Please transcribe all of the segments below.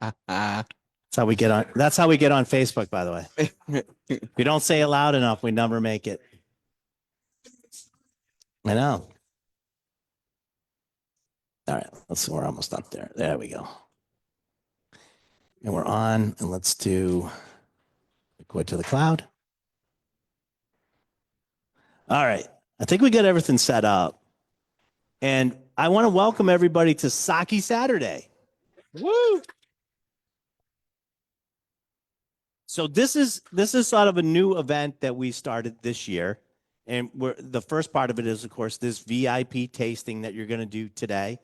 how we get on. That's how we get on Facebook, by the way. If you don't say it loud enough, we never make it. I know. All right, we're almost up there. There we go. And we're on, and let's do go to the cloud. All right. I think we got everything set up. And I want to welcome everybody to Sake Saturday. Woo! So this is sort of a new event that we started this year. And the first part of it is, of course, this VIP tasting that you're going to do today,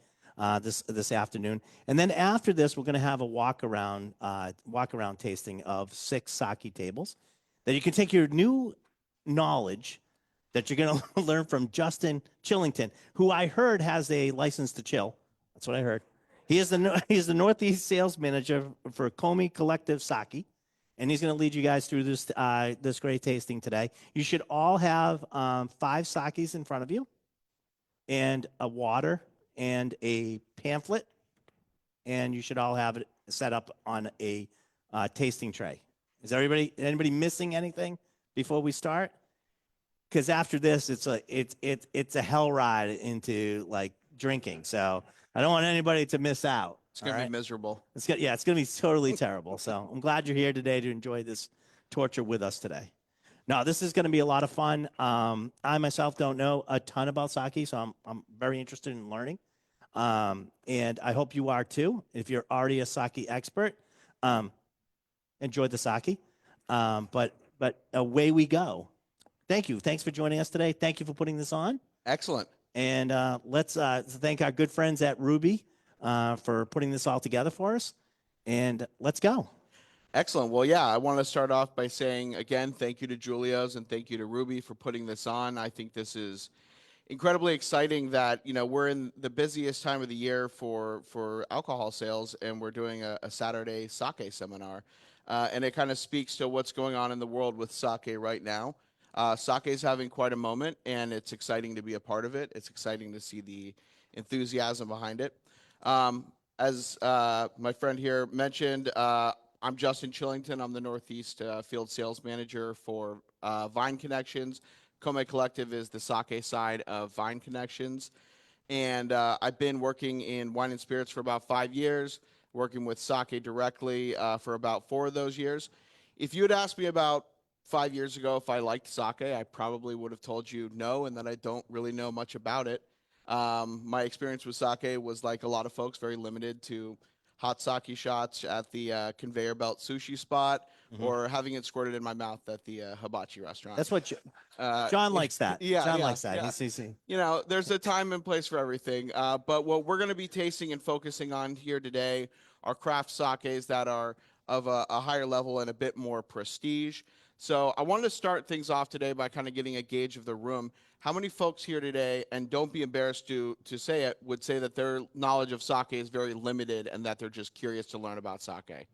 this afternoon. And then after this, we're going to have a walk around tasting of 6 sake tables that you can take your new knowledge that you're going to learn from Justin Chillington, who I heard has a license to chill. That's what I heard. He's the Northeast sales manager for Kome Collective Sake, and he's going to lead you guys through this great tasting today. You should all have 5 sakes in front of you, and a water and a pamphlet, and you should all have it set up on a tasting tray. Is anybody missing anything before we start? Because after this, it's a hell ride into like drinking. So I don't want anybody to miss out. It's gonna be miserable. It's gonna be totally terrible. So I'm glad you're here today to enjoy this torture with us today. No, this is gonna be a lot of fun. I myself don't know a ton about sake, so I'm very interested in learning. And I hope you are too. If you're already a sake expert, enjoy the sake. But away we go. Thank you. Thanks for joining us today. Thank you for putting this on. Excellent. And let's thank our good friends at Ruby for putting this all together for us. And let's go. Excellent. Well, yeah, I want to start off by saying, again, thank you to Julia's and thank you to Ruby for putting this on. I think this is incredibly exciting that, we're in the busiest time of the year for alcohol sales, and we're doing a Saturday sake seminar. And it kind of speaks to what's going on in the world with sake right now. Sake is having quite a moment, and it's exciting to be a part of it. It's exciting to see the enthusiasm behind it. As my friend here mentioned, I'm Justin Chillington. I'm the Northeast Field Sales Manager for Vine Connections. Kome Collective is the sake side of Vine Connections. And I've been working in wine and spirits for about 5 years, working with sake directly for about 4 of those years. If you had asked me about 5 years ago if I liked sake, I probably would have told you no, and that I don't really know much about it. My experience with sake was, like a lot of folks, very limited to hot sake shots at the conveyor belt sushi spot, or having it squirted in my mouth at the hibachi restaurant. That's what John likes that. Yeah, John yeah, likes that. yeah. There's a time and place for everything. But what we're going to be tasting and focusing on here today are craft sakes that are of a higher level and a bit more prestige. So I wanted to start things off today by kind of getting a gauge of the room. How many folks here today, and don't be embarrassed to say it, would say that their knowledge of sake is very limited and that they're just curious to learn about sake?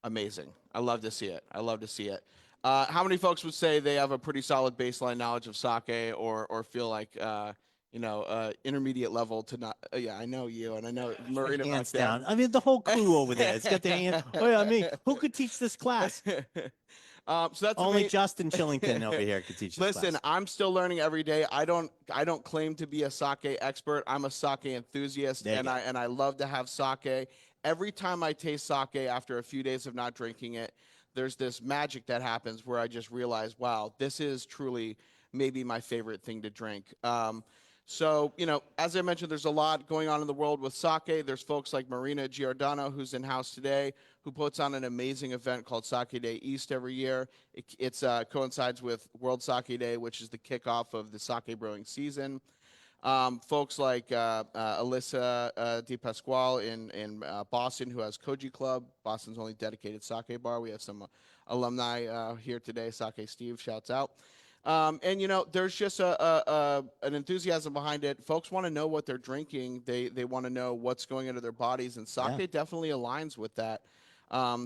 Amazing. I love to see it. I love to see it. How many folks would say they have a pretty solid baseline knowledge of sake, or feel like intermediate level to not? Yeah, I know you, and I know Marina. Hands down. I mean, the whole crew over there. It's got their hands. Oh yeah, me. Who could teach this class? So that's only Justin Chillington over here could teach this Listen, class. I'm still learning every day. I don't claim to be a sake expert. I'm a sake enthusiast, and I love to have sake. Every time I taste sake after a few days of not drinking it, there's this magic that happens where I just realize, wow, this is truly maybe my favorite thing to drink. So, as I mentioned, there's a lot going on in the world with sake. There's folks like Marina Giordano, who's in-house today, who puts on an amazing event called Sake Day East every year. It coincides with World Sake Day, which is the kickoff of the sake brewing season. Folks like Alyssa Di Pasquale in Boston, who has Koji Club, Boston's only dedicated sake bar. We have some alumni here today. Sake Steve shouts out. And there's just an enthusiasm behind it. Folks want to know what they're drinking. They want to know what's going into their bodies, and sake definitely aligns with that.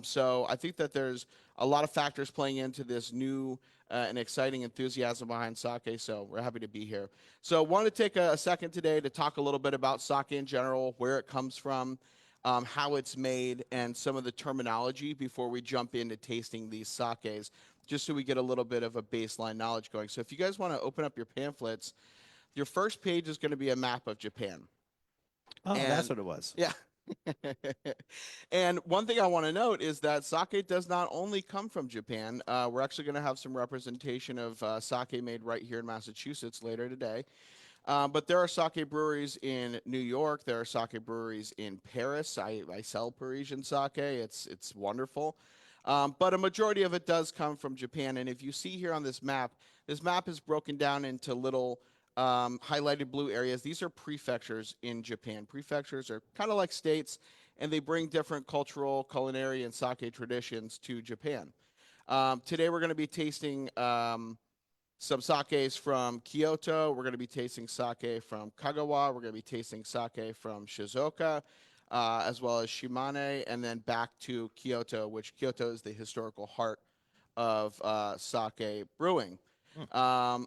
So I think that there's a lot of factors playing into this new and exciting enthusiasm behind sake, so we're happy to be here. So I wanted to take a second today to talk a little bit about sake in general, where it comes from. how it's made, and some of the terminology before we jump into tasting these sakes, just so we get a little bit of a baseline knowledge going. So if you guys want to open up your pamphlets, your first page is going to be a map of Japan. Oh, that's And what it was. yeah. And one thing I want to note is that sake does not only come from Japan. We're actually going to have some representation of sake made right here in Massachusetts later today. But there are sake breweries in New York. There are sake breweries in Paris. I sell Parisian sake. It's wonderful. But a majority of it does come from Japan. And if you see here on this map is broken down into little highlighted blue areas. These are prefectures in Japan. Prefectures are kind of like states, and they bring different cultural, culinary, and sake traditions to Japan. Today we're going to be tasting some sakes from Kyoto. We're going to be tasting sake from Kagawa. We're going to be tasting sake from Shizuoka, as well as Shimane, and then back to Kyoto, which Kyoto is the historical heart of sake brewing.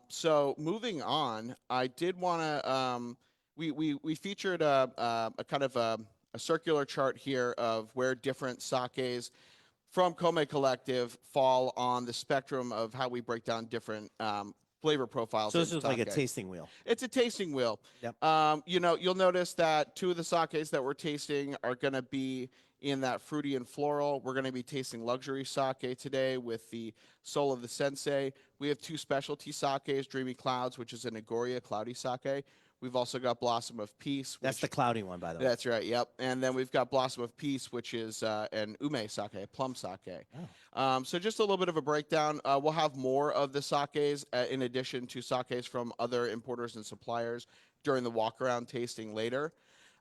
So moving on, I did want to. We featured a kind of a circular chart here of where different sakes from Kome Collective fall on the spectrum of how we break down different flavor profiles. So this in is like a sake. tasting wheel. It's a tasting wheel. Yep. You'll notice that two of the sakes that we're tasting are going to be in that fruity and floral. We're going to be tasting luxury sake today with the Soul of the Sensei. We have two specialty sakes, Dreamy Clouds, which is a Nagoya cloudy sake. We've also got Blossom of Peace. That's the cloudy one, by the way. That's right. Yep. And then we've got Blossom of Peace, which is an ume sake, a plum sake. Oh. So just a little bit of a breakdown. We'll have more of the sakes in addition to sakes from other importers and suppliers during the walk around tasting later.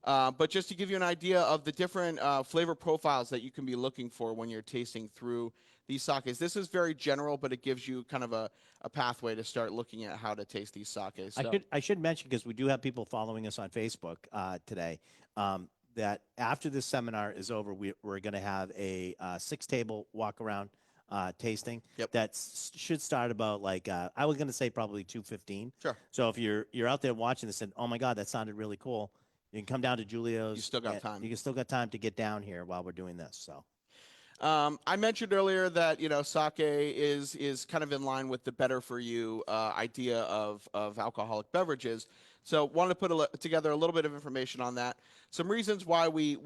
But just to give you an idea of the different flavor profiles that you can be looking for when you're tasting through these sakes. This is very general, but it gives you kind of a pathway to start looking at how to taste these sakes. So, I should mention, because we do have people following us on Facebook today, that after this seminar is over, we're going to have a 6-table walk around tasting. Yep. That should start about like I was going to say probably 2:15. Sure. So if you're out there watching this and oh my God, that sounded really cool, you can come down to Julio's. You still got time. You can still got time to get down here while we're doing this. So. I mentioned earlier that sake is kind of in line with the better for you idea of alcoholic beverages. So wanted to put together a little bit of information on that. Some reasons why we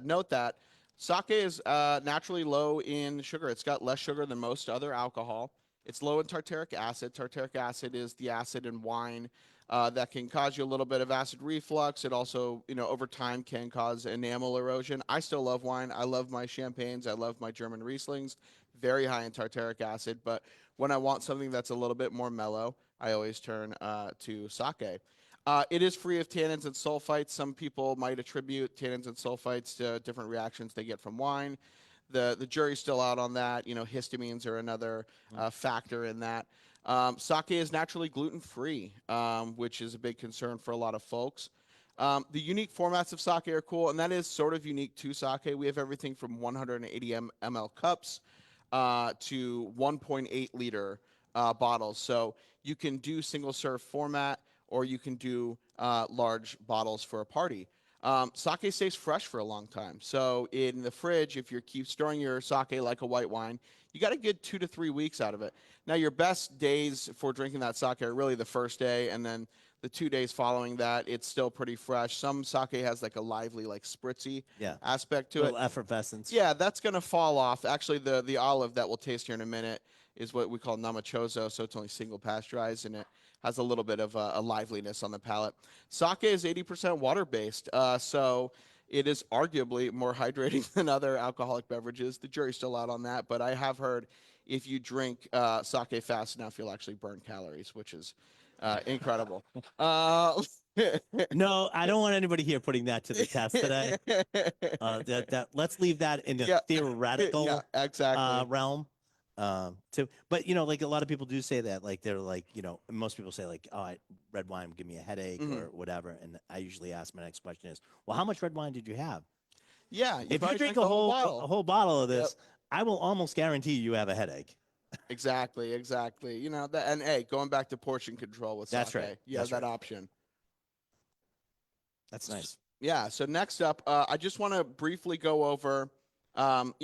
note that sake is naturally low in sugar. It's got less sugar than most other alcohol. It's low in tartaric acid. Tartaric acid is the acid in wine that can cause you a little bit of acid reflux. It also, over time can cause enamel erosion. I still love wine. I love my champagnes. I love my German Rieslings. Very high in tartaric acid. But when I want something that's a little bit more mellow, I always turn to sake. It is free of tannins and sulfites. Some people might attribute tannins and sulfites to different reactions they get from wine. The jury's still out on that. Histamines are another factor in that. Sake is naturally gluten-free, which is a big concern for a lot of folks. The unique formats of sake are cool, and that is sort of unique to sake. We have everything from 180 ml cups to 1.8 liter bottles. So you can do single-serve format, or you can do large bottles for a party. Sake stays fresh for a long time. So in the fridge, if you keep storing your sake like a white wine, you got a good 2 to 3 weeks out of it. Now, your best days for drinking that sake are really the first day, and then the 2 days following that, it's still pretty fresh. Some sake has like a lively, like spritzy aspect to it. Little effervescence. Yeah, that's going to fall off. Actually, the olive that we'll taste here in a minute is what we call namachozo, so it's only single pasteurized, and it has a little bit of a liveliness on the palate. Sake is 80% water-based, so it is arguably more hydrating than other alcoholic beverages. The jury's still out on that, but I have heard if you drink sake fast enough, you'll actually burn calories, which is incredible. No, I don't want anybody here putting that to the test today. Let's leave that in the theoretical exactly. realm. But like a lot of people do say that, like they're like, most people say like, oh, red wine would give me a headache or whatever. And I usually ask my next question is, well, how much red wine did you have? Yeah, if you drink a whole bottle of this, I will almost guarantee you have a headache. Exactly. And hey, going back to portion control with sake, that's right. You have that option. That's nice. Yeah. So next up, I just want to briefly go over, an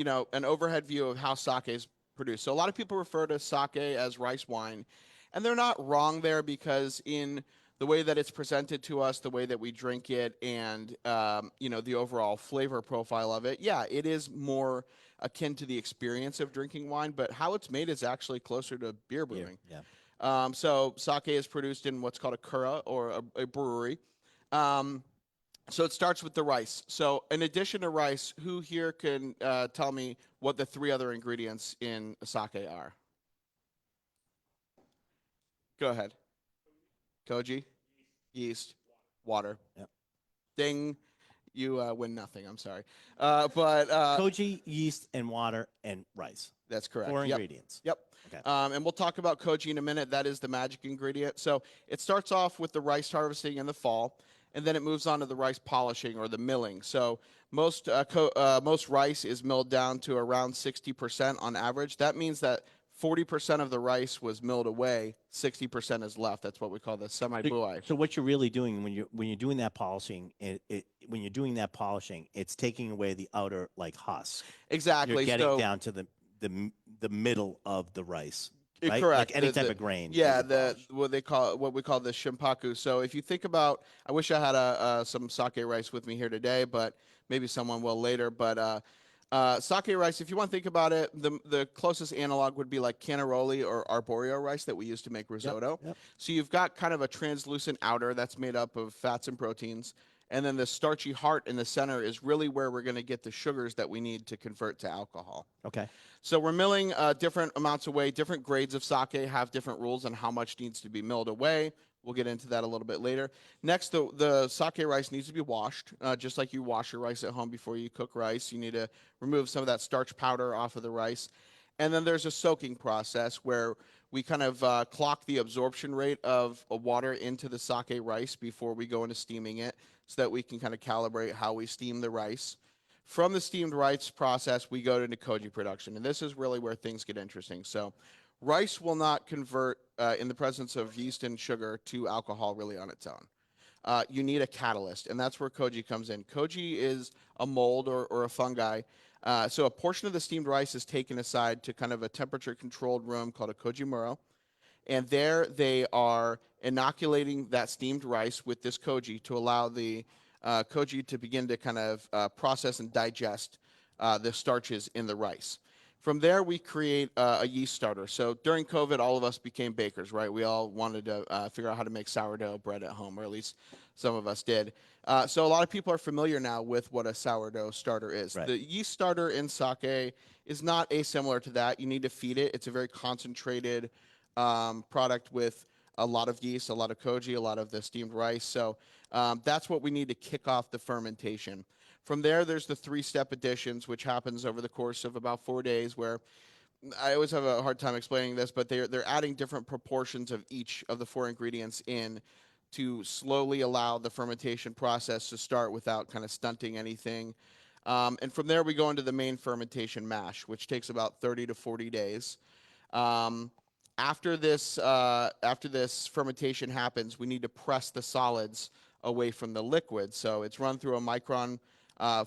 overhead view of how sake is produced. So a lot of people refer to sake as rice wine, and they're not wrong there because in the way that it's presented to us, the way that we drink it, and the overall flavor profile of it, yeah, it is more akin to the experience of drinking wine. But how it's made is actually closer to beer Here, brewing. yeah. So sake is produced in what's called a kura or a brewery. Um, so it starts with the rice. So in addition to rice, who here can tell me what the three other ingredients in sake are? Go ahead. Koji, yeast, water. Yep. Ding. You win nothing. I'm sorry. But Koji, yeast, and water and rice. That's correct. Four Yep. ingredients. Yep. Okay. And we'll talk about koji in a minute. That is the magic ingredient. So it starts off with the rice harvesting in the fall, and then it moves on to the rice polishing or the milling. So most rice is milled down to around 60% on average. That means that 40% of the rice was milled away, 60% is left. That's what we call the semi-buai. So what you're really doing when you're doing that polishing, when you're doing that polishing, it's taking away the outer like husk. Exactly. You're getting So down to the middle of the rice, right? correct. Like any type of grain. Yeah, that you polish. what we call the shimpaku. So if you think about, I wish I had some sake rice with me here today, but maybe someone will later. But sake rice, if you want to think about it, the closest analog would be like cannaroli or arborio rice that we use to make risotto. Yep. So you've got kind of a translucent outer that's made up of fats and proteins. And then the starchy heart in the center is really where we're going to get the sugars that we need to convert to alcohol. Okay. So we're milling different amounts away. Different grades of sake have different rules on how much needs to be milled away. We'll get into that a little bit later. Next, the sake rice needs to be washed, just like you wash your rice at home before you cook rice. You need to remove some of that starch powder off of the rice. And then there's a soaking process where we kind of clock the absorption rate of water into the sake rice before we go into steaming it so that we can kind of calibrate how we steam the rice. From the steamed rice process, we go into koji production, and this is really where things get interesting. So, rice will not convert in the presence of yeast and sugar to alcohol really on its own. You need a catalyst, and that's where koji comes in. Koji is a mold or a fungi. So, a portion of the steamed rice is taken aside to kind of a temperature controlled room called a koji muro. And there they are inoculating that steamed rice with this koji to allow the koji to begin to kind of process and digest the starches in the rice. From there, we create a yeast starter. So during COVID, all of us became bakers, right? We all wanted to figure out how to make sourdough bread at home, or at least some of us did. So a lot of people are familiar now with what a sourdough starter is. Right. The yeast starter in sake is not asimilar to that. You need to feed it. It's a very concentrated product with a lot of yeast, a lot of koji, a lot of the steamed rice. So that's what we need to kick off the fermentation. From there, there's the three-step additions, which happens over the course of about 4 days, where I always have a hard time explaining this, but they're adding different proportions of each of the four ingredients in to slowly allow the fermentation process to start without kind of stunting anything. And from there, we go into the main fermentation mash, which takes about 30 to 40 days. Um, after this fermentation happens, we need to press the solids away from the liquid. So it's run through a micron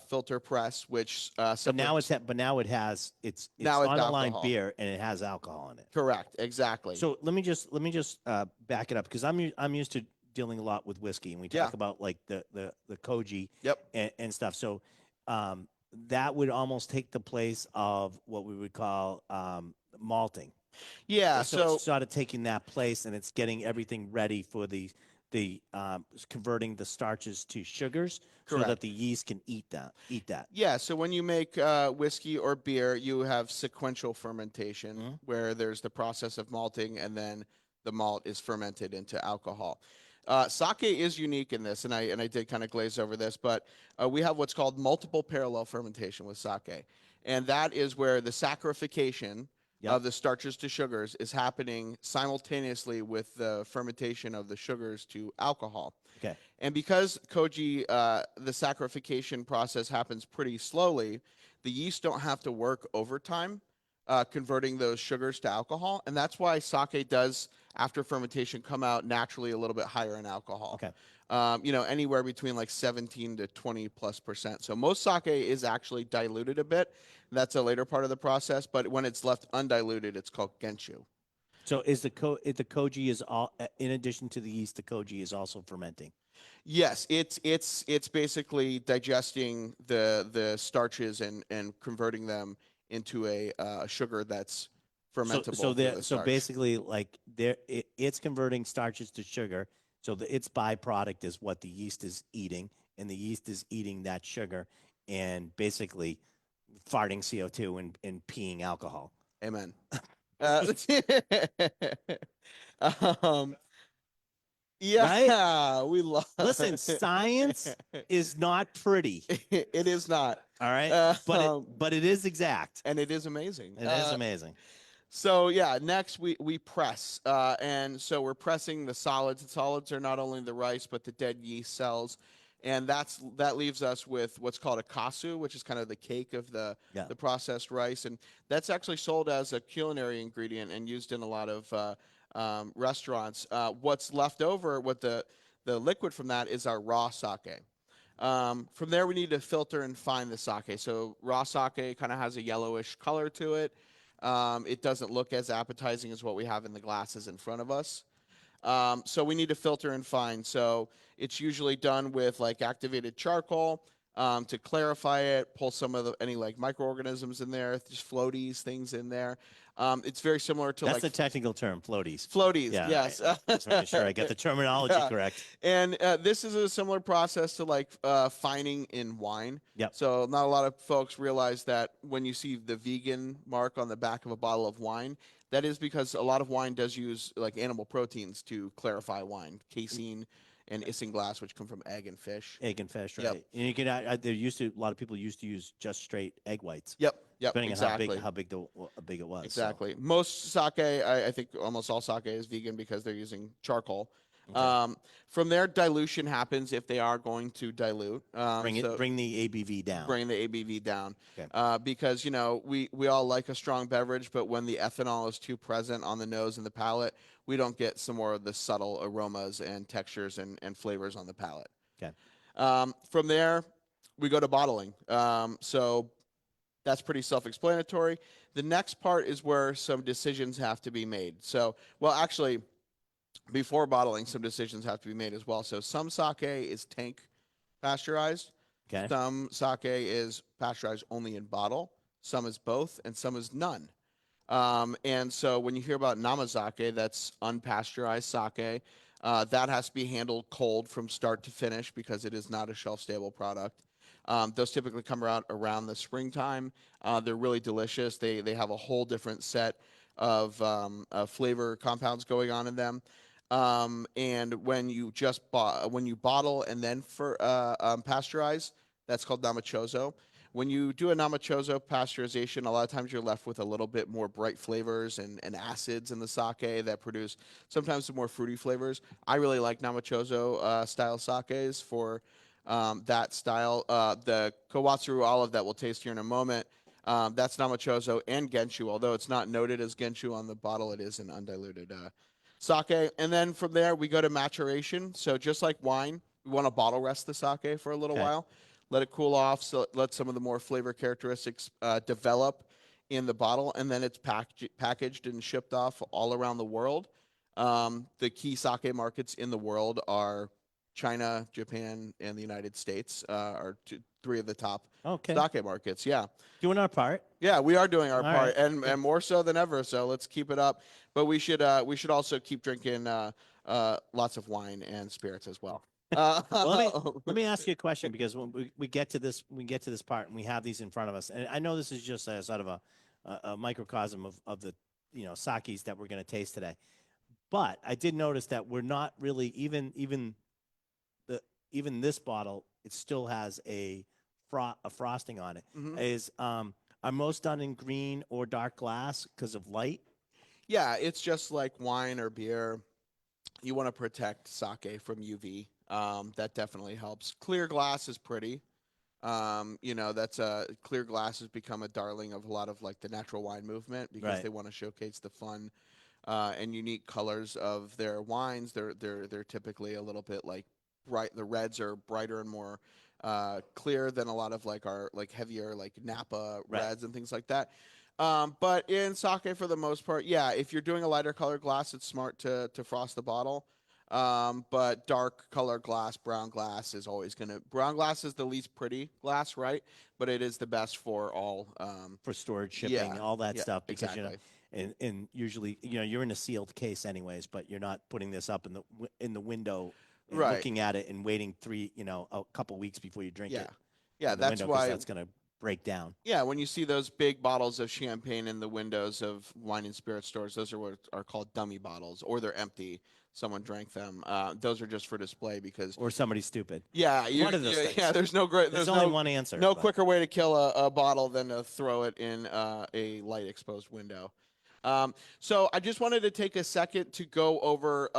filter press, which But now it has it's Now it's on the line alcohol. beer and it has alcohol in it. Correct, exactly. So let me just back it up because I'm used to dealing a lot with whiskey and we talk Yeah. about like the koji Yep. and stuff. So that would almost take the place of what we would call malting. Yeah, So it's sort of taking that place and it's getting everything ready for the converting the starches to sugars so that Correct. the yeast can eat that. yeah, so when you make whiskey or beer, you have sequential fermentation Mhm. where there's the process of malting and then the malt is fermented into alcohol. Sake is unique in this, and I did kind of glaze over this, but we have what's called multiple parallel fermentation with sake, and that is where the saccharification Yep. of the starches to sugars is happening simultaneously with the fermentation of the sugars to alcohol. Okay. And because koji, the saccharification process happens pretty slowly, the yeast don't have to work overtime converting those sugars to alcohol, and that's why sake does, after fermentation, come out naturally a little bit higher in alcohol. Okay. Anywhere between like 17 to 20+%. So most sake is actually diluted a bit. That's a later part of the process, but when it's left undiluted, it's called genshu. So is the koji is all in addition to the yeast, the koji is also fermenting. Yes, it's basically digesting the starches and converting them into a sugar that's fermentable through the So starch. basically, like it's converting starches to sugar. So its byproduct is what the yeast is eating, and the yeast is eating that sugar, and basically farting CO2 and peeing alcohol. Amen. Um, Right? yeah, we love. Listen, science is not pretty. It is not. All right, but it is exact. And it is amazing. It is amazing. So yeah, next we press, and so we're pressing the solids. The solids are not only the rice but the dead yeast cells, and that leaves us with what's called a kasu, which is kind of the cake of the processed rice, and that's actually sold as a culinary ingredient and used in a lot of restaurants. What's left over, what the liquid from that is our raw sake. From there, we need to filter and find the sake. So raw sake kind of has a yellowish color to it. It doesn't look as appetizing as what we have in the glasses in front of us. So we need to filter and fine. So it's usually done with like activated charcoal to clarify it, pull some of any like microorganisms in there, just floaties, things in there. It's very similar to That's like the technical term, floaties. floaties. Yeah, Yes. just making sure I get the terminology Yeah. correct. And this is a similar process to like fining in wine. Yep. So not a lot of folks realize that when you see the vegan mark on the back of a bottle of wine, that is because a lot of wine does use like animal proteins to clarify wine, casein and isinglass, which come from egg and fish. Egg and fish, right? Yep. And you can. A lot of people used to use just straight egg whites. Yep. Depending Exactly. on how big it was. Exactly. Most sake, I think almost all sake is vegan because they're using charcoal. Okay. From there, dilution happens if they are going to dilute. Bring the ABV down. Bring the ABV down. Okay. Because we all like a strong beverage, but when the ethanol is too present on the nose and the palate, we don't get some more of the subtle aromas and textures and flavors on the palate. Okay. From there, we go to bottling. So that's pretty self-explanatory. The next part is where some decisions have to be made. So, well, actually, before bottling, some decisions have to be made as well. So some sake is tank pasteurized. Okay. Some sake is pasteurized only in bottle. Some is both, and some is none. And so when you hear about namazake, that's unpasteurized sake. That has to be handled cold from start to finish because it is not a shelf-stable product. Those typically come around the springtime. They're really delicious. They have a whole different set of flavor compounds going on in them. And when you bottle and then pasteurize, that's called namachozo. When you do a namachozo pasteurization, a lot of times you're left with a little bit more bright flavors and acids in the sake that produce sometimes some more fruity flavors. I really like namachozo style sakes for that style. The Kawatsuru olive that we'll taste here in a moment, that's namachozo and genshu. Although it's not noted as genshu on the bottle, it is an undiluted sake. And then from there, we go to maturation. So just like wine, we want to bottle rest the sake for a little while. Let it cool off, so let some of the more flavor characteristics develop in the bottle, and then it's packaged and shipped off all around the world. The key sake markets in the world are China, Japan, and the United States are three of the top sake markets. Yeah. Doing our part. Yeah, we are doing our part, right. and more so than ever. So let's keep it up. But we should also keep drinking lots of wine and spirits as well. Well, let me ask you a question, because when we get to this part and we have these in front of us, and I know this is just a sort of a microcosm of the sakis that we're going to taste today, but I did notice that we're not really even this bottle, it still has a frosting on it. Mm-hmm. Are most done in green or dark glass because of light? Yeah, it's just like wine or beer. You want to protect sake from UV. That definitely helps. Clear glass is pretty. That's clear glass has become a darling of a lot of like the natural wine movement because Right. they want to showcase the fun and unique colors of their wines. They're typically a little bit like bright. The reds are brighter and more clear than a lot of like our like heavier like Napa Right. reds and things like that. But in sake, for the most part, yeah, if you're doing a lighter color glass, it's smart to frost the bottle. But dark color glass, brown glass is always brown glass is the least pretty glass, right? But it is the best for all. For storage, shipping, Yeah, all that yeah, stuff, because exactly. and usually you're in a sealed case anyways, but you're not putting this up in the window and Right. looking at it and waiting a couple weeks before you drink Yeah. it Yeah, in the that's window, because why that's gonna break down. yeah, when you see those big bottles of champagne in the windows of wine and spirit stores, those are what are called dummy bottles, or they're empty. Someone drank them. Those are just for display because, Or somebody's stupid. yeah, One of those yeah. things. There's Only one answer, no but quicker way to kill a bottle than to throw it in a light exposed window. So I just wanted to take a second to go over,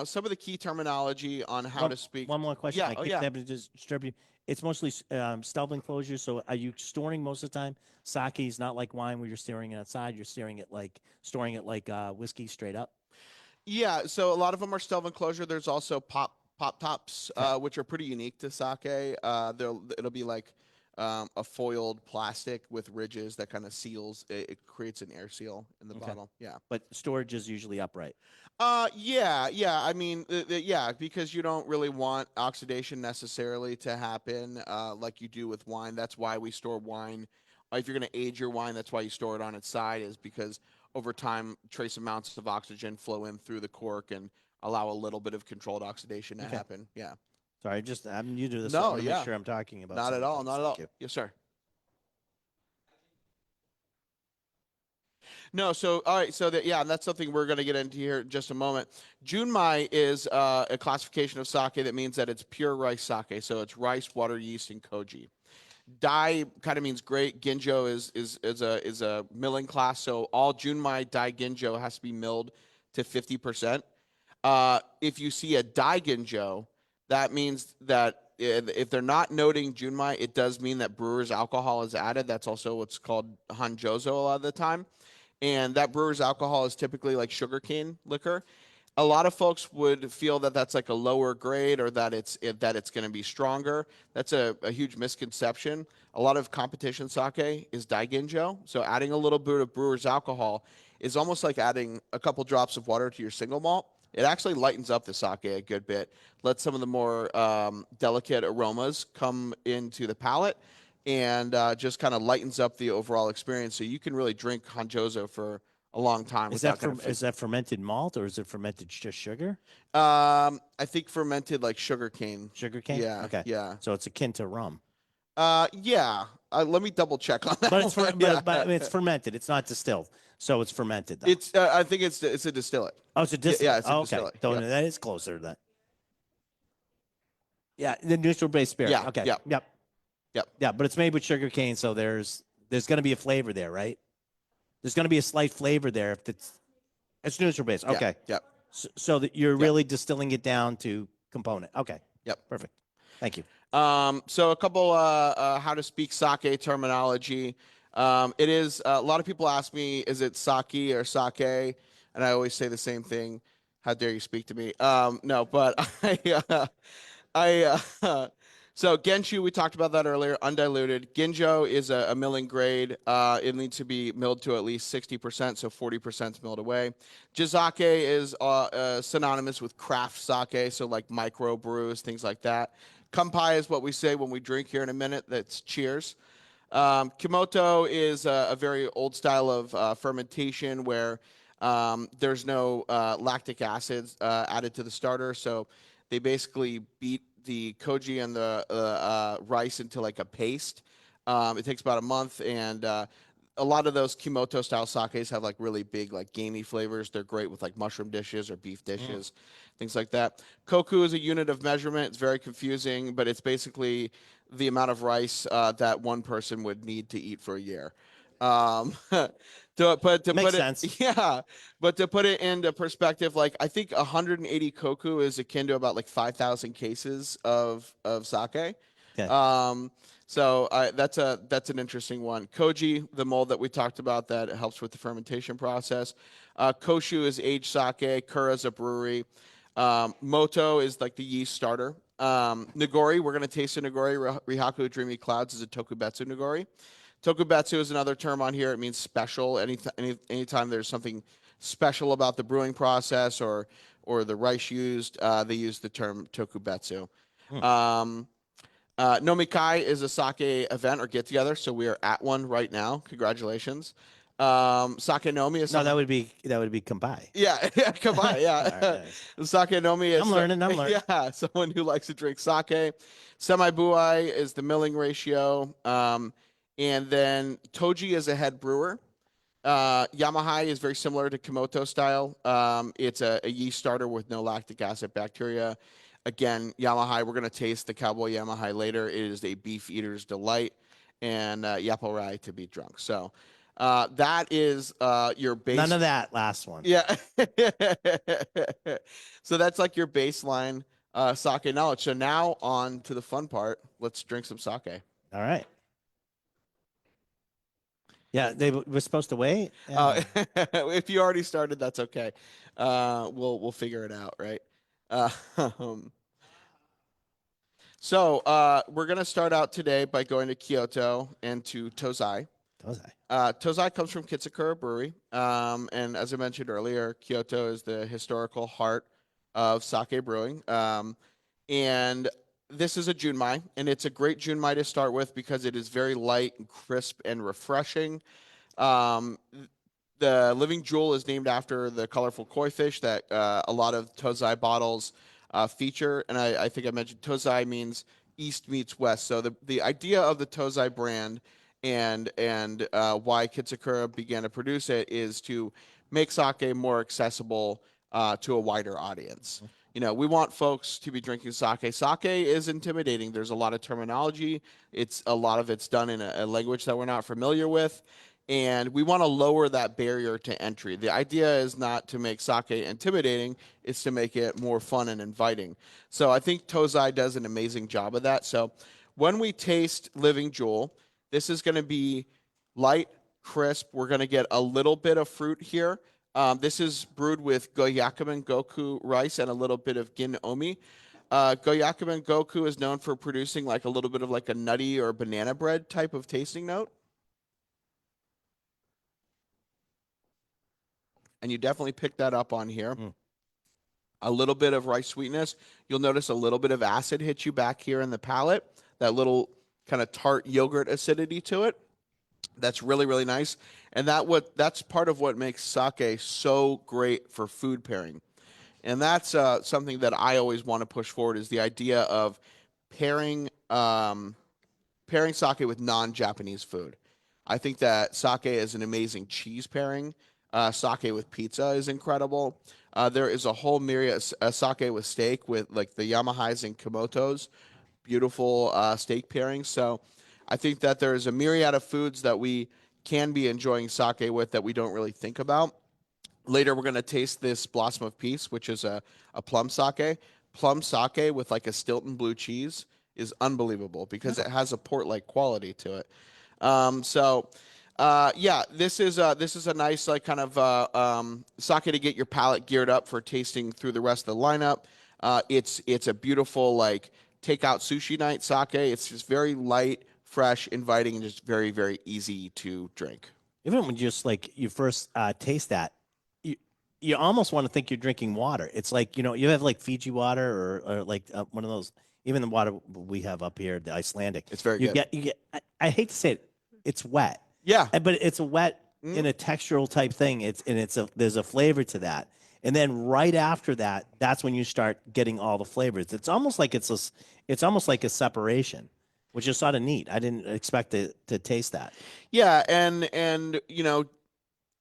some of the key terminology on how one to speak. one more question. Yeah. I Oh, keep yeah. having to just disturb you. It's mostly stealth enclosure. So are you storing most of the time? Sake is not like wine where you're storing it outside. You're storing it like whiskey straight up. Yeah, so a lot of them are stealth enclosure. There's also pop tops, Okay. which are pretty unique to sake. It'll be like a foiled plastic with ridges that kind of seals. It creates an air seal in the Okay. bottle. Yeah. But storage is usually upright. Yeah. I mean, yeah, because you don't really want oxidation necessarily to happen, like you do with wine. That's why we store wine. If you're going to age your wine, that's why you store it on its side, is because over time, trace amounts of oxygen flow in through the cork and allow a little bit of controlled oxidation to Okay. happen. Yeah. Sorry, I'm new to this, so I No, want to make yeah, sure I'm talking about not at certain all, things. not at Thank all. you. Yes, sir. No, so all right, so yeah, that's something we're going to get into here in just a moment. Junmai is a classification of sake that means that it's pure rice sake, so it's rice, water, yeast, and koji. Dai kind of means great. Ginjo is a milling class, so all Junmai Dai Ginjo has to be milled to 50%. If you see a Dai Ginjo, that means that if they're not noting Junmai, it does mean that brewer's alcohol is added. That's also what's called Hanjozo a lot of the time, and that brewer's alcohol is typically like sugarcane liquor. A lot of folks would feel that that's like a lower grade, or that it's going to be stronger. That's a huge misconception. A lot of competition sake is daiginjo, so adding a little bit of brewer's alcohol is almost like adding a couple drops of water to your single malt. It actually lightens up the sake a good bit, lets some of the more delicate aromas come into the palate, and just kind of lightens up the overall experience. So you can really drink Hanjozo for a long time Is without kind of. is that fermented malt, or is it fermented just sugar? I think fermented like sugar cane. Sugar cane? Yeah, Okay. yeah. So it's akin to rum. Yeah. Let me double check on that But it's one. Yeah. but I mean, it's fermented. It's not distilled. So it's fermented though. It's. I think it's a distillate. Oh, it's a Yeah, distillate. it's a Oh, okay. distillate. So Yep. that is closer to that. Yeah, the neutral based spirit. Yeah. Okay. Yep. Yep. Yep. Yeah, but it's made with sugar cane, so there's going to be a flavor there, right? There's going to be a slight flavor there if it's neutral based. Yeah. Okay. Yep. So that you're Yep. really distilling it down to component. Okay. Yep. Perfect. Thank you. So a couple how to speak sake terminology. It is a lot of people ask me, is it sake or sake? And I always say the same thing. How dare you speak to me? No, but I so Genshu, we talked about that earlier, undiluted. Ginjo is a milling grade. It needs to be milled to at least 60%, so 40% is milled away. Jizake is synonymous with craft sake, so like micro brews, things like that. Kampai is what we say when we drink here in a minute. That's cheers. Kimoto is a very old style of fermentation where there's no lactic acids added to the starter. So they basically beat the koji and the rice into like a paste. It takes about a month, and a lot of those Kimoto style sakes have like really big, like gamey flavors. They're great with like mushroom dishes or beef dishes, things like that. Koku is a unit of measurement. It's very confusing, but it's basically the amount of rice that one person would need to eat for a year. To Makes put it, sense. yeah, but to put it into perspective, like I think 180 koku is akin to about like 5,000 cases of sake. Okay. Um, So that's an interesting one. Koji, the mold that we talked about that helps with the fermentation process. Koshu is aged sake. Kura is a brewery. Moto is like the yeast starter. Nagori, we're gonna taste a Nagori. Rihaku Dreamy Clouds is a Tokubetsu Nagori. Tokubetsu is another term on here. It means special. Anytime there's something special about the brewing process or the rice used, they use the term Tokubetsu. Hmm. Nomikai is a sake event or get together, so we are at one right now. Congratulations. Sake Nomi is No, someone. that would be Kampai. Yeah, yeah, come on, All right, yeah. nice. Sake Nomi is I'm learning. I'm learning. yeah, someone who likes to drink sake. Semi Buai is the milling ratio. And then Toji is a head brewer. Yamahai is very similar to Komoto style. It's a yeast starter with no lactic acid bacteria. Again, Yamahai, we're going to taste the Cowboy Yamahai later. It is a beef eater's delight and Yaporai to be drunk. So that is your base. None of that last one. Yeah. So that's like your baseline sake knowledge. So now on to the fun part. Let's drink some sake. All right. Yeah, they were supposed to wait. Yeah. If you already started, that's okay. We'll figure it out, right? Um, so we're gonna start out today by going to Kyoto and to Tozai. Tozai comes from Kitsakura Brewery, and as I mentioned earlier, Kyoto is the historical heart of sake brewing. And this is a junmai, and it's a great junmai to start with because it is very light and crisp and refreshing. Um, the Living Jewel is named after the colorful koi fish that a lot of Tozai bottles feature. And I think I mentioned Tozai means east meets west. So the idea of the Tozai brand and why Kitsakura began to produce it is to make sake more accessible to a wider audience. You know, we want folks to be drinking sake. Sake is intimidating. There's a lot of terminology. A lot of it's done in a language that we're not familiar with. And we want to lower that barrier to entry. The idea is not to make sake intimidating, it's to make it more fun and inviting. So I think Tozai does an amazing job of that. So when we taste Living Jewel, this is going to be light, crisp. We're going to get a little bit of fruit here. This is brewed with Goyakumen Goku rice and a little bit of Gin Omi. Goyakumen Goku is known for producing like a little bit of like a nutty or banana bread type of tasting note. And you definitely pick that up on here. A little bit of rice sweetness. You'll notice a little bit of acid hit you back here in the palate. That little kind of tart yogurt acidity to it. That's really, really nice. And that's part of what makes sake so great for food pairing. And that's something that I always want to push forward is the idea of pairing sake with non-Japanese food. I think that sake is an amazing cheese pairing. Sake with pizza is incredible. There is a whole myriad sake with steak with like the Yamahais and Komotos. Beautiful steak pairings. So I think that there's a myriad of foods that we can be enjoying sake with that we don't really think about. Later, we're going to taste this Blossom of Peace, which is a plum sake. Plum sake with like a Stilton blue cheese is unbelievable because it has a port-like quality to it. Yeah, this is a nice like kind of sake to get your palate geared up for tasting through the rest of the lineup. It's a beautiful like takeout sushi night sake. It's just very light, fresh, inviting, and just very, very easy to drink. Even when just like you first taste that, you almost want to think you're drinking water. It's like, you know, you have like Fiji water or like one of those, even the water we have up here, the Icelandic. It's very good. You get. I hate to say it, it's wet. Yeah, but it's a wet in a textural type thing. There's a flavor to that. And then right after that, that's when you start getting all the flavors. It's almost like it's almost like a separation, which is sort of neat. I didn't expect to taste that. Yeah, and you know,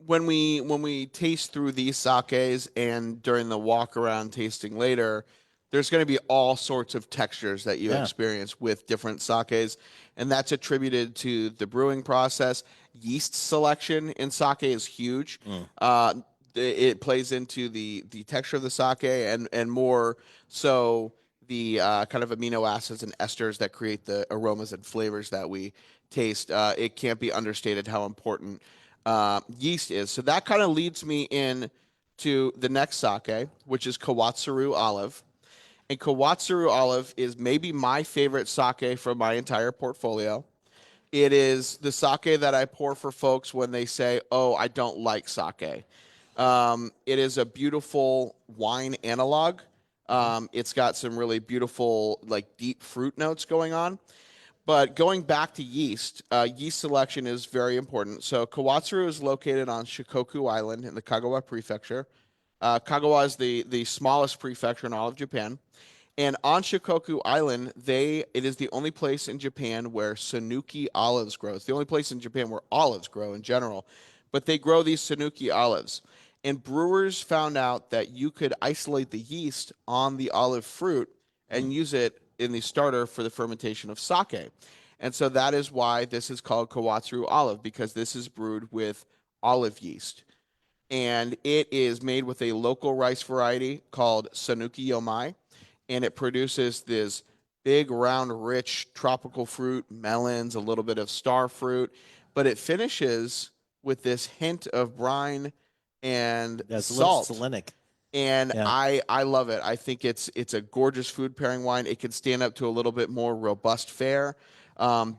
when we taste through these sakes and during the walk around tasting later, there's going to be all sorts of textures that you experience with different sakes, and that's attributed to the brewing process. Yeast selection in sake is huge. It plays into the texture of the sake and more so the kind of amino acids and esters that create the aromas and flavors that we taste. It can't be understated how important yeast is. So that kind of leads me in to the next sake, which is Kawatsuru Olive. And Kawatsuru Olive is maybe my favorite sake from my entire portfolio. It is the sake that I pour for folks when they say, "Oh, I don't like sake." It is a beautiful wine analog. It's got some really beautiful, like deep fruit notes going on. But going back to yeast, yeast selection is very important. So Kawatsuru is located on Shikoku Island in the Kagawa Prefecture. Kagawa is the smallest prefecture in all of Japan. And on Shikoku Island, it is the only place in Japan where Sanuki olives grow. It's the only place in Japan where olives grow in general, but they grow these Sanuki olives. And brewers found out that you could isolate the yeast on the olive fruit and use it in the starter for the fermentation of sake. And so that is why this is called Kawatsuru olive, because this is brewed with olive yeast. And it is made with a local rice variety called Sanuki Yomai, and it produces this big, round, rich tropical fruit, melons, a little bit of star fruit, but it finishes with this hint of brine and That's a little salt. salinic. And Yeah. I love it. I think it's a gorgeous food pairing wine. It can stand up to a little bit more robust fare.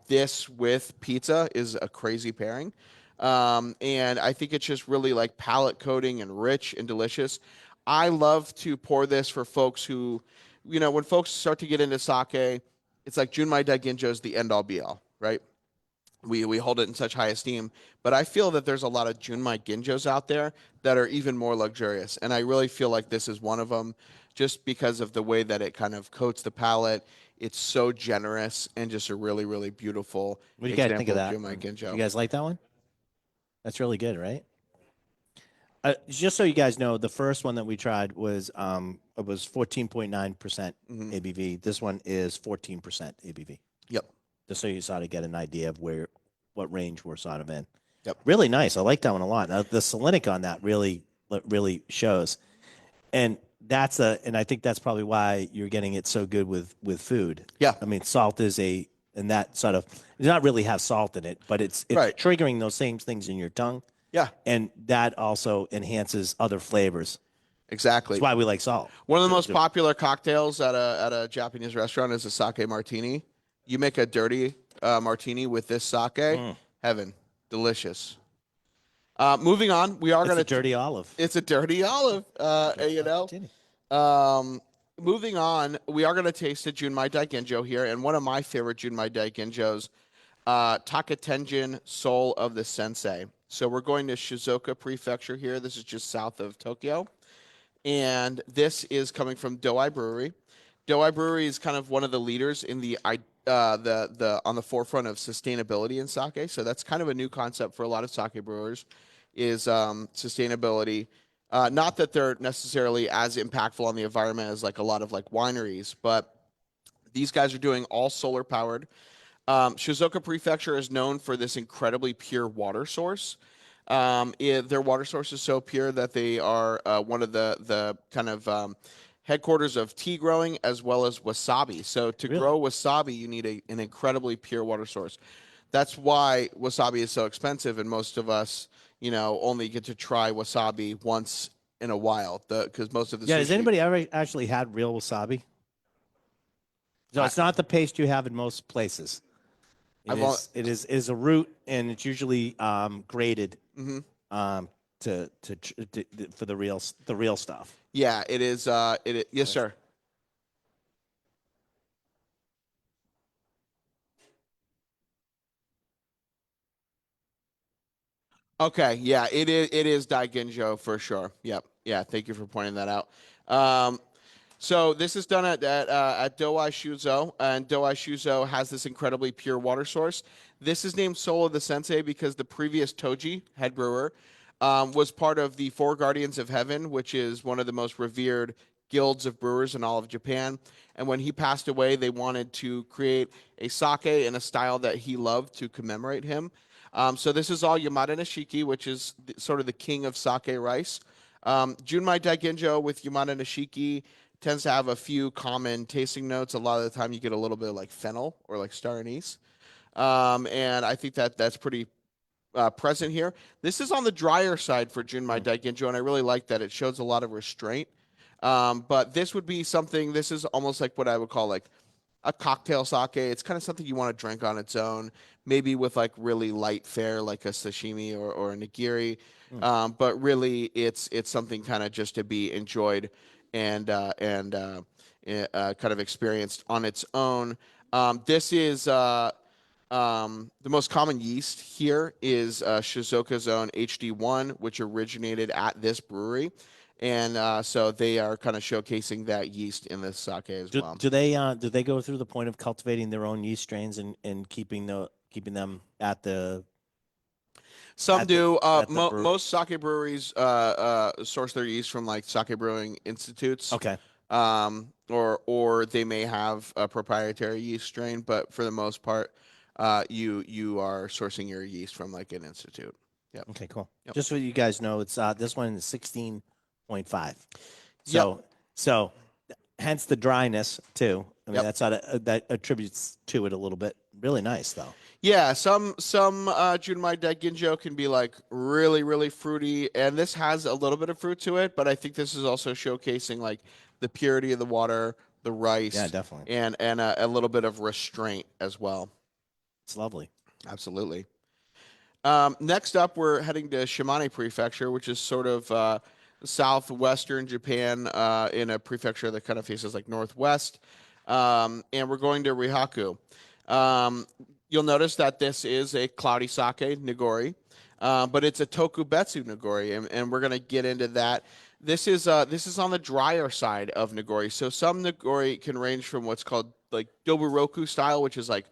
This with pizza is a crazy pairing. And I think it's just really like palate coating and rich and delicious. I love to pour this for folks who, when folks start to get into sake, it's like Junmai Daiginjo is the end all be all, right? We hold it in such high esteem, but I feel that there's a lot of Junmai Ginjos out there that are even more luxurious, and I really feel like this is one of them, just because of the way that it kind of coats the palate. It's so generous and just a really, really beautiful What do you guys think example of of that? Junmai You Ginjo. guys like that one? That's really good, right? Just so you guys know, the first one that we tried was it was 14.9% Mhm. ABV. This one is 14% ABV. Yep. Just so you sort of get an idea of what range we're sort of in. Yep. Really nice. I like that one a lot. Now, the salinic on that really shows, and and I think that's probably why you're getting it so good with food. Yeah. I mean, salt is and that sort of does not really have salt in it, but it's Right. triggering those same things in your tongue. Yeah. And that also enhances other flavors. Exactly. That's why we like salt. One of the most popular cocktails at a Japanese restaurant is a sake martini. You make a dirty martini with this sake, heaven, delicious. Moving on, we are It's going a dirty olive. It's a dirty olive, Moving on, we are going to taste a Junmai Daiginjo here, and one of my favorite Junmai Daiginjos, Takatenjin Soul of the Sensei. So we're going to Shizuoka Prefecture here. This is just south of Tokyo. And this is coming from Douai Brewery. Douai Brewery is kind of one of the leaders in the on the forefront of sustainability in sake. So that's kind of a new concept for a lot of sake brewers, is sustainability. Not that they're necessarily as impactful on the environment as like a lot of like wineries, but these guys are doing all solar powered. Shizuoka Prefecture is known for this incredibly pure water source. Their water source is so pure that they are one of the kind of headquarters of tea growing as well as wasabi. So to grow wasabi, you need an incredibly pure water source. That's why wasabi is so expensive, and most of us, only get to try wasabi once in a while. Because most of the Has sushi, anybody ever actually had real wasabi? No, it's not the paste you have in most places. It is a root, and it's usually grated for the real stuff. Yeah, it is. Yes, sir. Okay, yeah, it is. It is Daiginjo for sure. Yep. Yeah. Thank you for pointing that out. So this is done at Douai Shuzo, and Douai Shuzo has this incredibly pure water source. This is named Soul of the Sensei because the previous Toji, head brewer, was part of the Four Guardians of Heaven, which is one of the most revered guilds of brewers in all of Japan. And when he passed away, they wanted to create a sake in a style that he loved to commemorate him. So this is all Yamada Nishiki, which is sort of the king of sake rice. Junmai Daiginjo with Yamada Nishiki tends to have a few common tasting notes. A lot of the time, you get a little bit of like fennel or like star anise, and I think that that's pretty present here. This is on the drier side for Junmai Daiginjo, and I really like that. It shows a lot of restraint. But this would be something. This is almost like what I would call like a cocktail sake. It's kind of something you want to drink on its own, maybe with like really light fare, like a sashimi or a nigiri. But really, it's something kind of just to be enjoyed and kind of experienced on its own. This is the most common yeast here is Shizuoka's own HD1, which originated at this brewery. And so they are kind of showcasing that yeast in this sake as well. Do they go through the point of cultivating their own yeast strains and keeping them at the Some at the do. at the Most sake breweries source their yeast from like sake brewing institutes. Okay. Or they may have a proprietary yeast strain, but for the most part, you are sourcing your yeast from like an institute. Yep. Okay, cool. Yep. Just so you guys know, it's this one is 16.5. Yep. So hence the dryness too. I mean, Yep. that attributes to it a little bit. Really nice though. Yeah, some Junmai Daiginjo can be like really really fruity, and this has a little bit of fruit to it, but I think this is also showcasing like the purity of the water, the rice, Yeah, definitely. and a little bit of restraint as well. It's lovely. Absolutely. Next up, we're heading to Shimane Prefecture, which is sort of southwestern Japan in a prefecture that kind of faces like northwest. And we're going to Rihaku. You'll notice that this is a cloudy sake, Nigori, but it's a Tokubetsu Nigori, and we're going to get into that. This is on the drier side of Nigori. So some Nigori can range from what's called like Doburoku style, which is like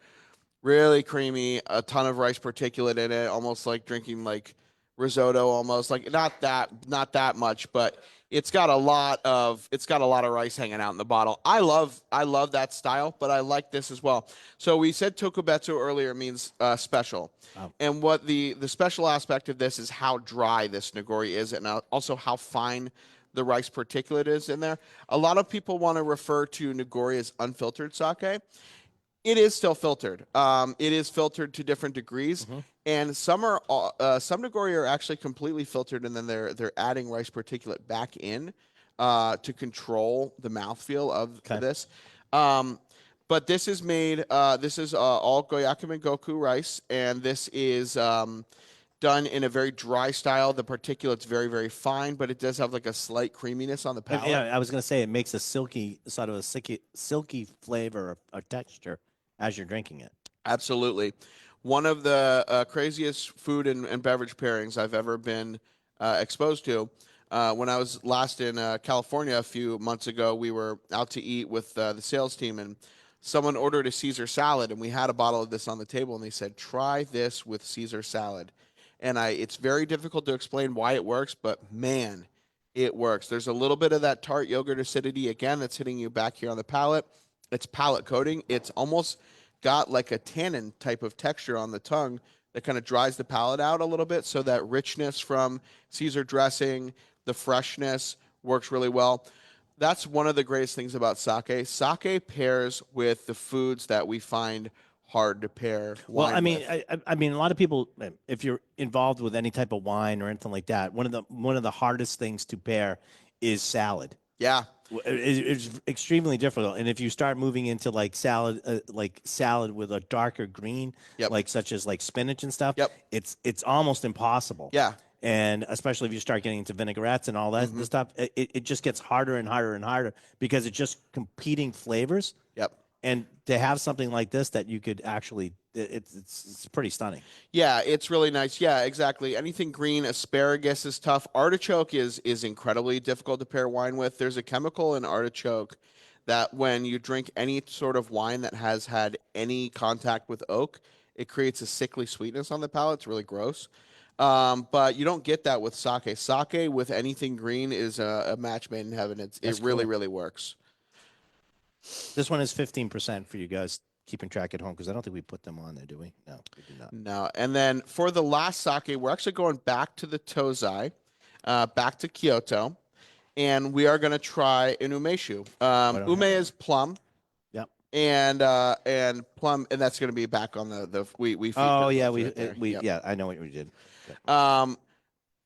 really creamy, a ton of rice particulate in it, almost like drinking like risotto almost. Like not that much, but it's got a lot of rice hanging out in the bottle. I love that style, but I like this as well. So we said tokubetsu earlier means special. Oh. And what the special aspect of this is how dry this nigori is, and also how fine the rice particulate is in there. A lot of people want to refer to nigori as unfiltered sake. It is still filtered. It is filtered to different degrees, and some nigori are actually completely filtered, and then they're adding rice particulate back in to control the mouthfeel of this. But this is made. This is all Goyakumen Goku rice, and this is done in a very dry style. The particulate's very very fine, but it does have like a slight creaminess on the palate. Yeah, I was gonna say it makes a silky flavor or texture as you're drinking it. Absolutely. One of the craziest food and beverage pairings I've ever been exposed to. When I was last in California a few months ago, we were out to eat with the sales team, and someone ordered a Caesar salad, and we had a bottle of this on the table, and they said, "Try this with Caesar salad." And it's very difficult to explain why it works, but man, it works. There's a little bit of that tart yogurt acidity again that's hitting you back here on the palate. It's palate coating. It's almost got like a tannin type of texture on the tongue that kind of dries the palate out a little bit. So that richness from Caesar dressing, the freshness works really well. That's one of the greatest things about sake. Sake pairs with the foods that we find hard to pair Well, wine I mean, with. I mean, a lot of people, if you're involved with any type of wine or anything like that, one of the hardest things to pair is salad. Yeah. It's extremely difficult, and if you start moving into like salad with a darker green, Yep. like such as like spinach and stuff, Yep. it's almost impossible. Yeah. And especially if you start getting into vinaigrettes and all that stuff, it just gets harder and harder and harder because it's just competing flavors. Yep. And to have something like this that you could actually, it's pretty stunning. Yeah, it's really nice. Yeah, exactly. Anything green, asparagus is tough. Artichoke is incredibly difficult to pair wine with. There's a chemical in artichoke that when you drink any sort of wine that has had any contact with oak, it creates a sickly sweetness on the palate. It's really gross. But you don't get that with sake. Sake with anything green is a match made in heaven. It really, cool. really works. This one is 15% for you guys keeping track at home because I don't think we put them on there, do we? No, we do not. No. And then for the last sake, we're actually going back to the Tozai, back to Kyoto. and we are going to try an umeshu. don't Ume have is plum, Yep. and plum, and that's going to be back on the we featured Oh yeah, right there. Yep. yeah, I know what we did. Okay.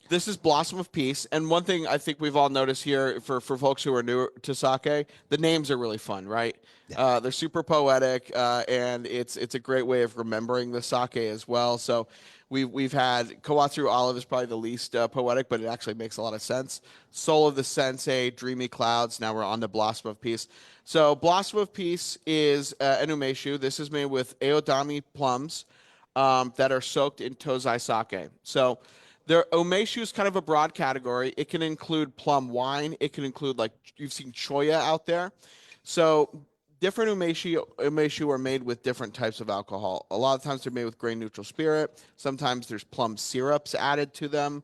This is Blossom of Peace, and one thing I think we've all noticed here for folks who are new to sake, the names are really fun, right? Yeah. They're super poetic, and it's a great way of remembering the sake as well. So we've had Kawatsu Olive is probably the least poetic, but it actually makes a lot of sense. Soul of the Sensei, Dreamy Clouds. Now we're on to Blossom of Peace. So Blossom of Peace is an umeshu. This is made with Aodami plums that are soaked in Tozai sake. So there, omeshu is kind of a broad category. It can include plum wine. It can include, like, you've seen choya out there. So different umeshu are made with different types of alcohol. A lot of times they're made with grain neutral spirit. Sometimes there's plum syrups added to them.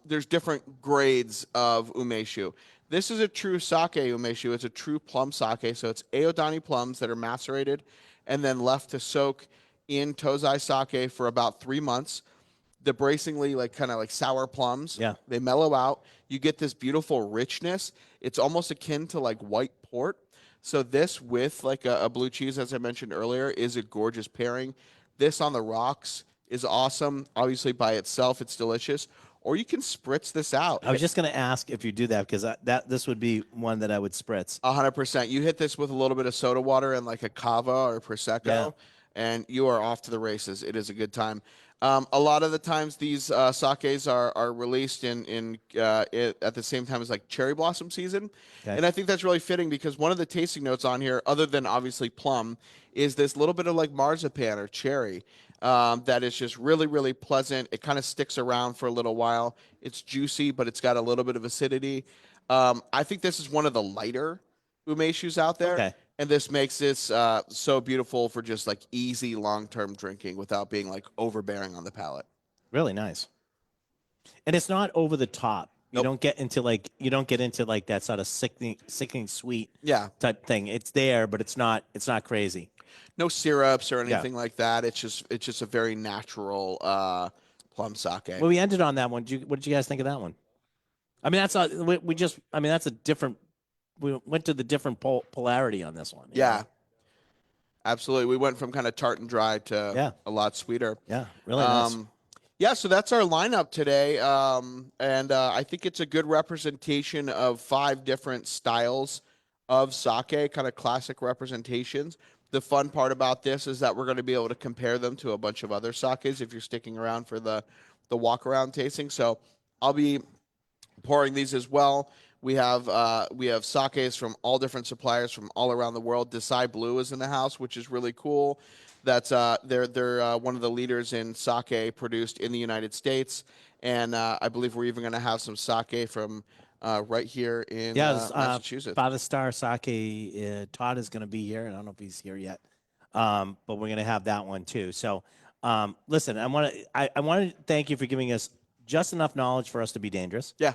There's different grades of umeshu. This is a true sake umeshu. It's a true plum sake. So it's Aodani plums that are macerated and then left to soak in Tozai sake for about 3 months. The bracingly, like, kind of like sour plums. Yeah. They mellow out. You get this beautiful richness. It's almost akin to like white port. So this with like a blue cheese, as I mentioned earlier, is a gorgeous pairing. This on the rocks is awesome. Obviously by itself, it's delicious. Or you can spritz this out. I was just going to ask if you do that because this would be one that I would spritz. 100%. You hit this with a little bit of soda water and like a cava or prosecco, Yeah. and you are off to the races. It is a good time. A lot of the times these sakes are released at the same time as like cherry blossom season, Okay. and I think that's really fitting because one of the tasting notes on here, other than obviously plum, is this little bit of like marzipan or cherry. That is just really, really pleasant. It kind of sticks around for a little while. It's juicy, but it's got a little bit of acidity. I think this is one of the lighter umeshus out there. Okay. And this makes this so beautiful for just like easy long-term drinking without being like overbearing on the palate. Really nice. And it's not over the top. You Nope. don't get into like that sort of sickening sweet Yeah. type thing. It's there, but it's not crazy. No syrups or Yeah. anything like that. It's just a very natural plum sake. Well, we ended on that one. What did you guys think of that one? I mean, that's a different. We went to the different polarity on this one. you Yeah. know? Absolutely. We went from kind of tart and dry to Yeah. a lot sweeter. Yeah. Really nice. Yeah, so that's our lineup today. And I think it's a good representation of 5 different styles of sake, kind of classic representations. The fun part about this is that we're going to be able to compare them to a bunch of other sakes if you're sticking around for the walk around tasting. So I'll be pouring these as well. We have sakes from all different suppliers from all around the world. Desai Blue is in the house, which is really cool. That's they're one of the leaders in sake produced in the United States, and I believe we're even going to have some sake from right here in Massachusetts. Father Star Sake. Todd is going to be here. I don't know if he's here yet, but we're going to have that one too. So, listen, I want to thank you for giving us just enough knowledge for us to be dangerous. Yeah.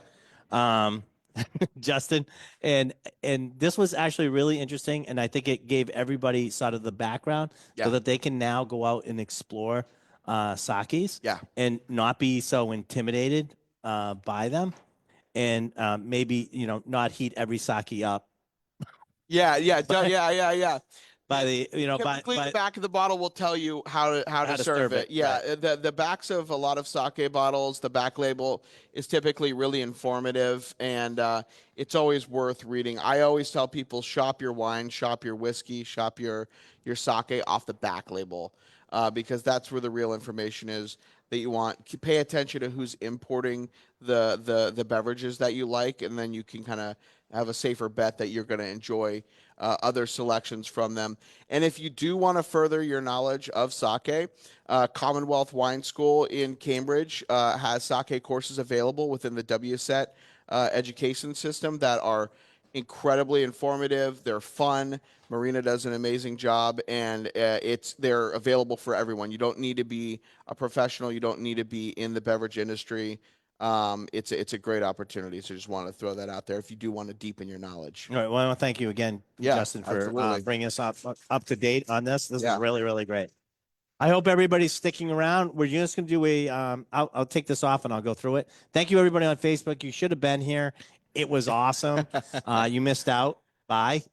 Justin, and this was actually really interesting, and I think it gave everybody sort of the background Yeah. so that they can now go out and explore sakis, Yeah. and not be so intimidated by them, and maybe not heat every sake up Yeah, yeah, yeah. by the Typically, by the back of the bottle will tell you how to serve it. Yeah, right. the backs of a lot of sake bottles, the back label is typically really informative, and it's always worth reading. I always tell people, shop your wine, shop your whiskey, shop your sake off the back label, because that's where the real information is that you want. Pay attention to who's importing the beverages that you like, and then you can kind of have a safer bet that you're going to enjoy other selections from them. And if you do want to further your knowledge of sake, Commonwealth Wine School in Cambridge has sake courses available within the WSET education system that are incredibly informative. They're fun. Marina does an amazing job, and they're available for everyone. You don't need to be a professional. You don't need to be in the beverage industry. It's a great opportunity. So just want to throw that out there if you do want to deepen your knowledge. All right. Well, I want to thank you again, Yeah, Justin, for absolutely. bringing us up to date on this. This Yeah. is really, really great. I hope everybody's sticking around. We're just going to do I'll take this off and I'll go through it. Thank you, everybody on Facebook. You should have been here. It was awesome. You missed out. Bye.